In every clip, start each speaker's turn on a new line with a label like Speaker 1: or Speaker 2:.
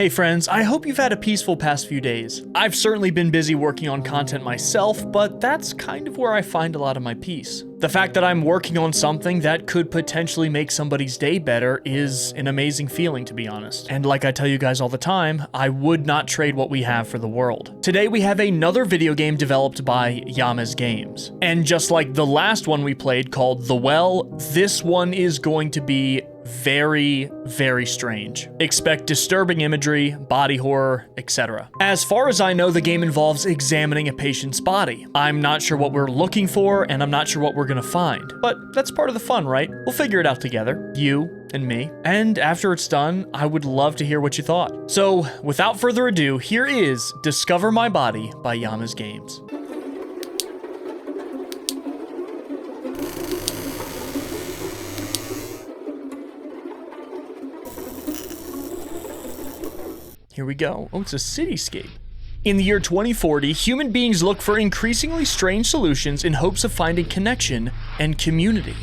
Speaker 1: Hey friends, I hope you've had a peaceful past few days. I've certainly been busy working on content myself, but that's kind of where I find a lot of my peace. The fact that I'm working on something that could potentially make somebody's day better is an amazing feeling, to be honest. And like I tell you guys all the time, I would not trade what we have for the world. Today we have another video game developed by Yama's Games. And just like the last one we played called The Well, this one is going to be very, very strange. Expect disturbing imagery, body horror, etc. As far as I know, the game involves examining a patient's body. I'm not sure what we're looking for, and I'm not sure what we're gonna find. But that's part of the fun, right? We'll figure it out together, you and me. And after it's done, I would love to hear what you thought. So, without further ado, here is Discover My Body by Yama's Games. Here we go. Oh, it's a cityscape. In the year 2040, human beings look for increasingly strange solutions in hopes of finding connection and community.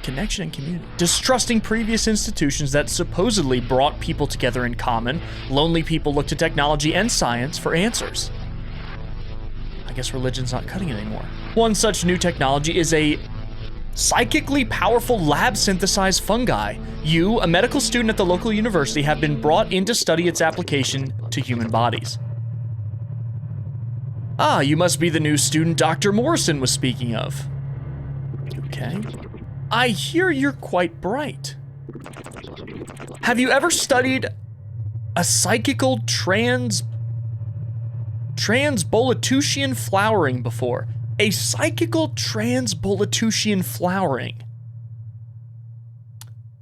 Speaker 1: Connection and community. Distrusting previous institutions that supposedly brought people together in common, lonely people look to technology and science for answers. I guess religion's not cutting it anymore. One such new technology is a psychically powerful lab-synthesized fungi. You, a medical student at the local university, have been brought in to study its application to human bodies. Ah, you must be the new student Dr. Morrison was speaking of. Okay. I hear you're quite bright. Have you ever studied a psychical transbolitusian flowering before? A psychical transbolitusian flowering.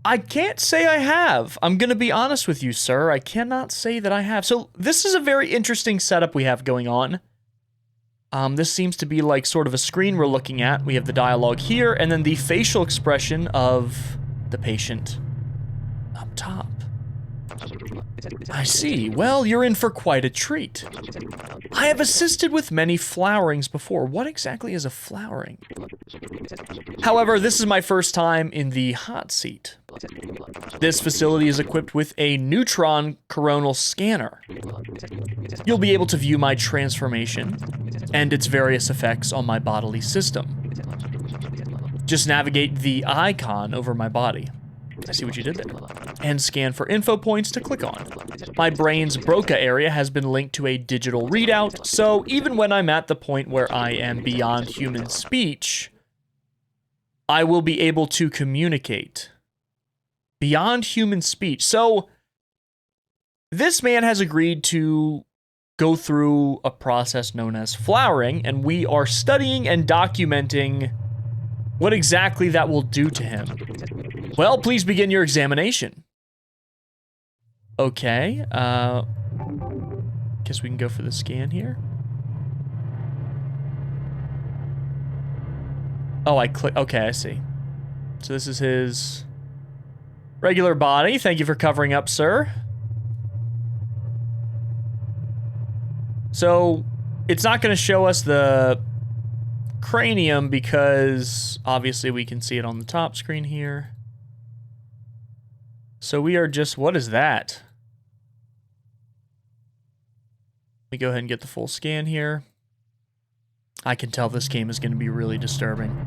Speaker 1: I can't say I have. I'm gonna be honest with you, sir. I cannot say that I have. So this is a very interesting setup we have going on. This seems to be like sort of a screen we're looking at. We have the dialogue here, and then the facial expression of the patient up top. I see. Well, you're in for quite a treat. I have assisted with many flowerings before. What exactly is a flowering? However, this is my first time in the hot seat. This facility is equipped with a neutron coronal scanner. You'll be able to view my transformation and its various effects on my bodily system. Just navigate the icon over my body. I see what you did there. And scan for info points to click on. My brain's Broca area has been linked to a digital readout, so even when I'm at the point where I am beyond human speech, I will be able to communicate. Beyond human speech. So, this man has agreed to go through a process known as flowering, and we are studying and documenting what exactly that will do to him. Well, please begin your examination. Okay, guess we can go for the scan here. Oh, I click, okay, I see. So this is his regular body. Thank you for covering up, sir. So, it's not gonna show us the cranium because obviously we can see it on the top screen here. So we are just, what is that? Let me go ahead and get the full scan here. I can tell this game is going to be really disturbing.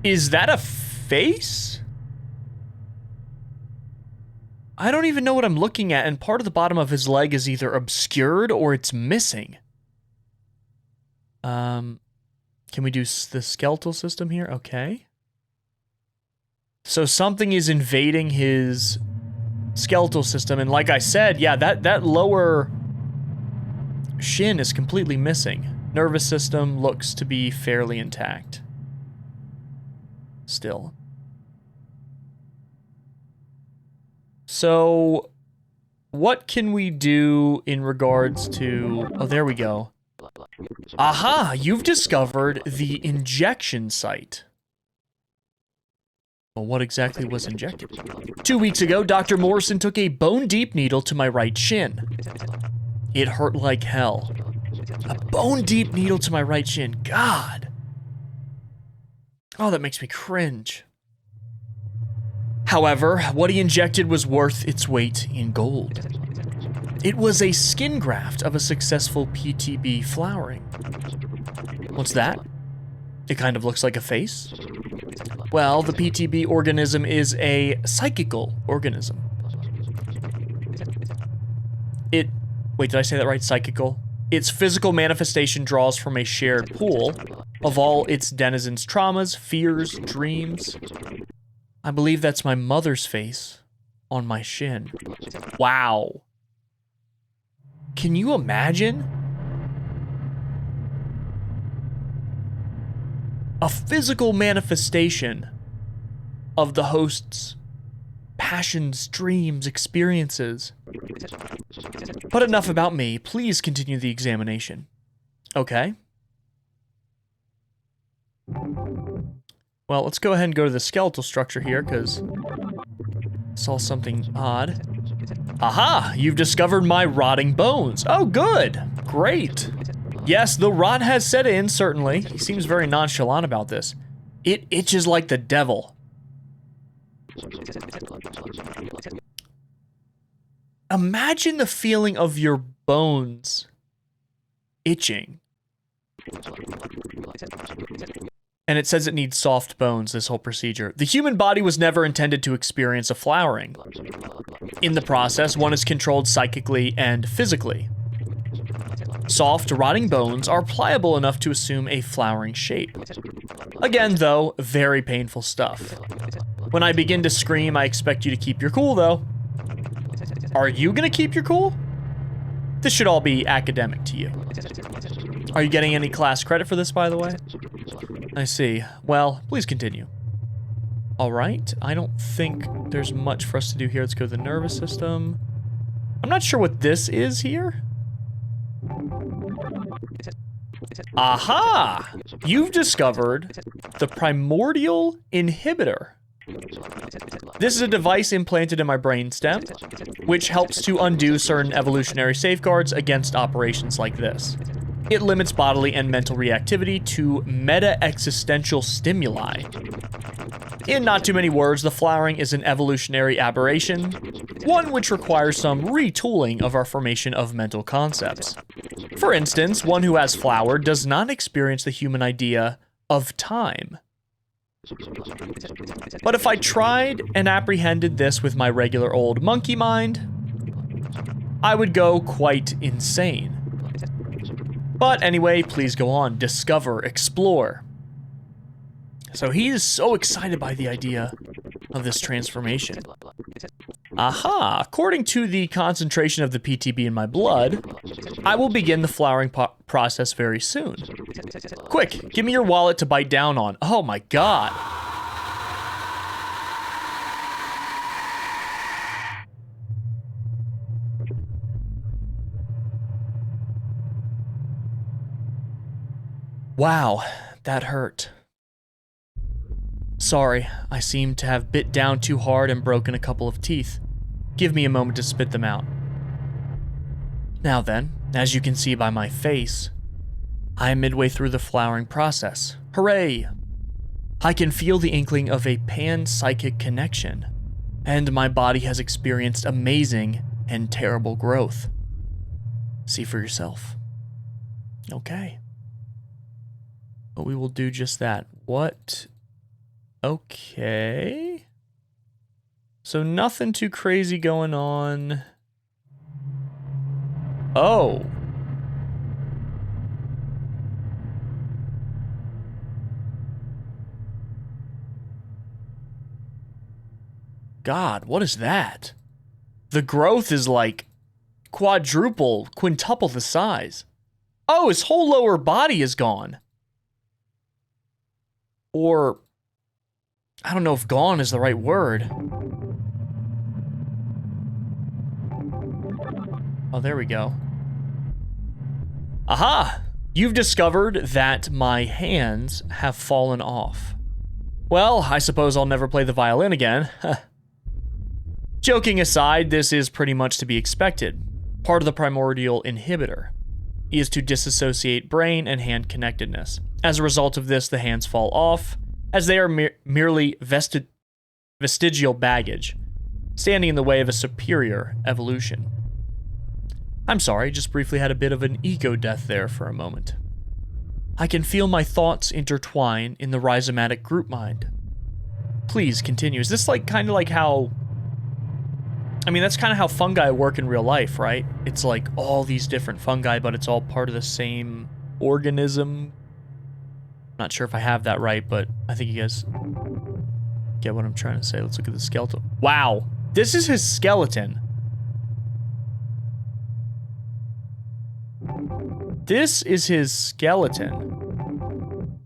Speaker 1: Is that a face? I don't even know what I'm looking at, and part of the bottom of his leg is either obscured or it's missing. Can we do the skeletal system here? Okay. So something is invading his skeletal system, and like I said, yeah, that lower shin is completely missing. Nervous system looks to be fairly intact. Still. So, what can we do in regards to... Oh, there we go. Aha! You've discovered the injection site. Well, what exactly was injected? 2 weeks ago, Dr. Morrison took a bone-deep needle to my right shin. It hurt like hell. A bone-deep needle to my right shin. God! Oh, that makes me cringe. However, what he injected was worth its weight in gold. It was a skin graft of a successful PTB flowering. What's that? It kind of looks like a face. Well, the PTB organism is a psychical organism. Wait, did I say that right? Psychical? Its physical manifestation draws from a shared pool of all its denizens' traumas, fears, dreams. I believe that's my mother's face on my shin. Wow. Can you imagine? A physical manifestation of the host's passions, dreams, experiences. But enough about me. Please continue the examination. Okay. Well, let's go ahead and go to the skeletal structure here, because I saw something odd. Aha! You've discovered my rotting bones. Oh, good. Great. Yes, the rot has set in, certainly. He seems very nonchalant about this. It itches like the devil. Imagine the feeling of your bones itching. And it says it needs soft bones, this whole procedure. The human body was never intended to experience a flowering. In the process, one is controlled psychically and physically. Soft, rotting bones are pliable enough to assume a flowering shape. Again, though, very painful stuff. When I begin to scream, I expect you to keep your cool, though. Are you gonna keep your cool? This should all be academic to you. Are you getting any class credit for this, by the way? I see. Well, please continue. All right, I don't think there's much for us to do here. Let's go to the nervous system. I'm not sure what this is here. Aha! You've discovered the primordial inhibitor. This is a device implanted in my brainstem, which helps to undo certain evolutionary safeguards against operations like this. It limits bodily and mental reactivity to meta-existential stimuli. In not too many words, the flowering is an evolutionary aberration, one which requires some retooling of our formation of mental concepts. For instance, one who has flowered does not experience the human idea of time. But if I tried and apprehended this with my regular old monkey mind, I would go quite insane. But anyway, please go on. Discover, explore. So he is so excited by the idea of this transformation. Aha! According to the concentration of the PTB in my blood, I will begin the flowering process very soon. Quick, give me your wallet to bite down on. Oh my god. Wow, that hurt. Sorry, I seem to have bit down too hard and broken a couple of teeth. Give me a moment to spit them out. Now then, as you can see by my face, I am midway through the flowering process. Hooray! I can feel the inkling of a pan-psychic connection, and my body has experienced amazing and terrible growth. See for yourself. Okay. But we will do just that. What? Okay. So nothing too crazy going on. Oh. God, what is that? The growth is like quadruple, quintuple the size. Oh, his whole lower body is gone. Or, I don't know if gone is the right word. Oh, there we go. Aha! You've discovered that my hands have fallen off. Well, I suppose I'll never play the violin again. Joking aside, this is pretty much to be expected. Part of the primordial inhibitor is to disassociate brain and hand connectedness. As a result of this, the hands fall off, as they are merely vested vestigial baggage, standing in the way of a superior evolution. I'm sorry, just briefly had a bit of an ego death there for a moment. I can feel my thoughts intertwine in the rhizomatic group mind. Please continue. Is this like kind of like how... I mean, that's kind of how fungi work in real life, right? It's like all these different fungi, but it's all part of the same organism. Not sure if I have that right, but I think you guys get what I'm trying to say. Let's look at the skeletal. Wow, this is his skeleton. This is his skeleton.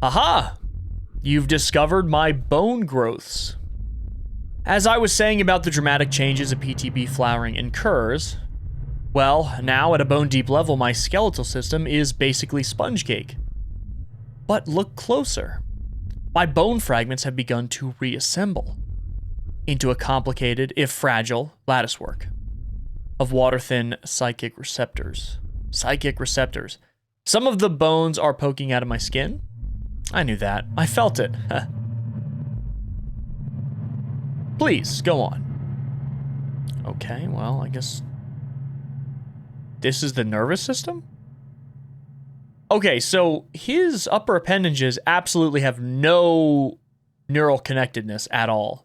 Speaker 1: Aha! You've discovered my bone growths. As I was saying about the dramatic changes a PTB flowering incurs, well, now at a bone-deep level, my skeletal system is basically sponge cake. But look closer. My bone fragments have begun to reassemble into a complicated, if fragile, latticework of water-thin psychic receptors. Psychic receptors. Some of the bones are poking out of my skin. I knew that. I felt it. Please, go on. Okay, well, I guess... this is the nervous system? Okay, so his upper appendages absolutely have no neural connectedness at all.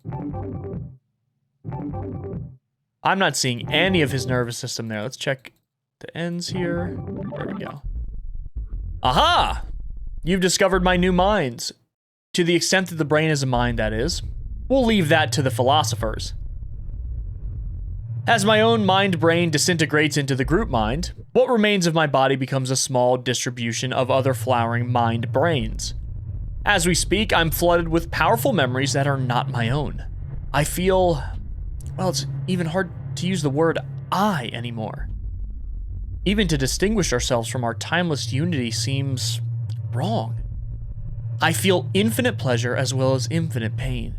Speaker 1: I'm not seeing any of his nervous system there. Let's check the ends here. There we go. Aha! You've discovered my new minds. To the extent that the brain is a mind, that is. We'll leave that to the philosophers. As my own mind-brain disintegrates into the group mind, what remains of my body becomes a small distribution of other flowering mind-brains. As we speak, I'm flooded with powerful memories that are not my own. I feel... well, it's even hard to use the word I anymore. Even to distinguish ourselves from our timeless unity seems wrong. I feel infinite pleasure as well as infinite pain.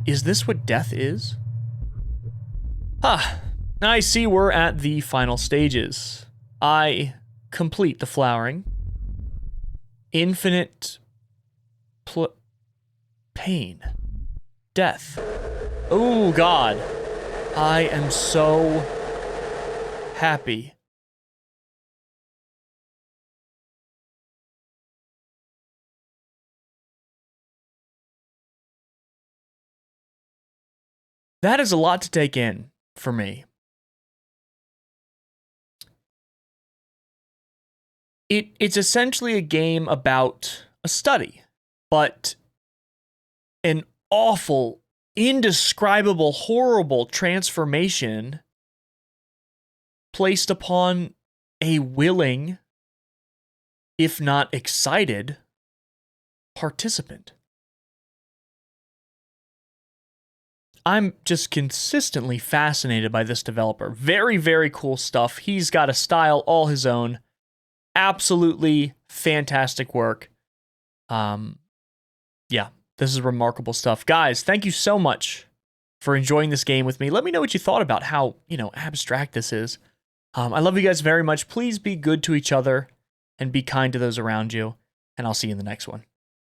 Speaker 1: Is this what death is? I see we're at the final stages. I complete the flowering. Infinite pain. Death. Oh, God. I am so happy. That is a lot to take in for me. It's essentially a game about a study, but an awful, indescribable, horrible transformation placed upon a willing, if not excited, participant. I'm just consistently fascinated by this developer. Very, very cool stuff. He's got a style all his own. Absolutely fantastic work. Yeah, this is remarkable stuff. Guys, thank you so much for enjoying this game with me. Let me know what you thought about how, abstract this is. I love you guys very much. Please be good to each other and be kind to those around you, and I'll see you in the next one.